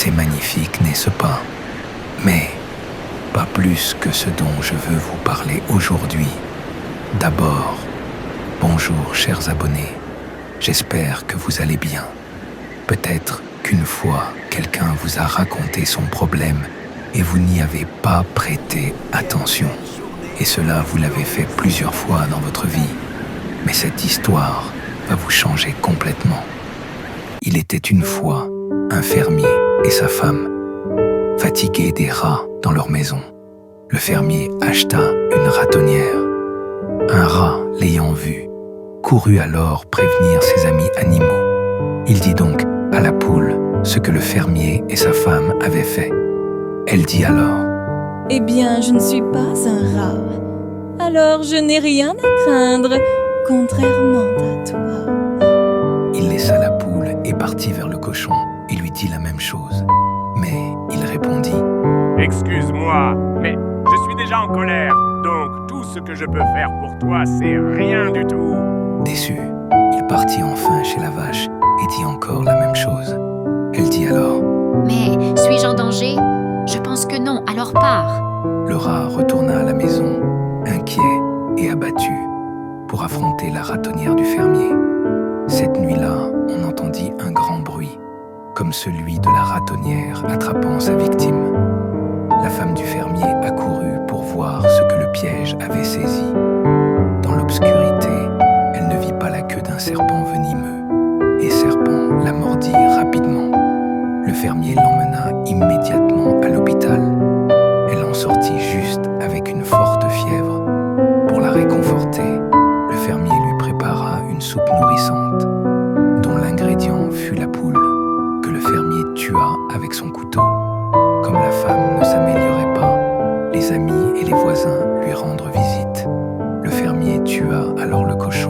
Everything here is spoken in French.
C'est magnifique, n'est-ce pas? Mais pas plus que ce dont je veux vous parler aujourd'hui. D'abord, bonjour chers abonnés. J'espère que vous allez bien. Peut-être qu'une fois, quelqu'un vous a raconté son problème et vous n'y avez pas prêté attention. Et cela, vous l'avez fait plusieurs fois dans votre vie. Mais cette histoire va vous changer complètement. Il était une fois un fermier et sa femme, fatigués des rats dans leur maison. Le fermier acheta une ratonnière. Un rat, l'ayant vu, courut alors prévenir ses amis animaux. Il dit donc à la poule ce que le fermier et sa femme avaient fait. Elle dit alors: « Eh bien, je ne suis pas un rat, alors je n'ai rien à craindre, contrairement à toi. » Il laissa la poule et partit vers le cochon et lui dit la même chose. Mais il répondit: « Excuse-moi, mais je suis déjà en colère, donc tout ce que je peux faire pour toi, c'est rien du tout. » Déçu, il partit enfin chez la vache et dit encore la même chose. Elle dit alors: « Mais suis-je en danger? Je pense que non, alors pars. » Le rat retourna à la maison, inquiet et abattu, pour affronter la ratonnière du fermier. Cette nuit-là, on entendit un grand bruit, comme celui de la ratonnière attrapant sa victime. La femme du fermier accourut pour voir ce que le piège avait saisi. Dans l'obscurité, elle ne vit pas la queue d'un serpent venimeux, et serpent la mordit rapidement. Le fermier l'emmena immédiatement à l'hôpital. Elle en sortit juste avec une forte fièvre. Pour la réconforter, le fermier lui prépara une soupe nourrissante, dont l'ingrédient fut la poule, que le fermier tua avec son couteau. Comme la femme ne s'améliorait pas, les amis et les voisins lui rendrent visite. Le fermier tua alors le cochon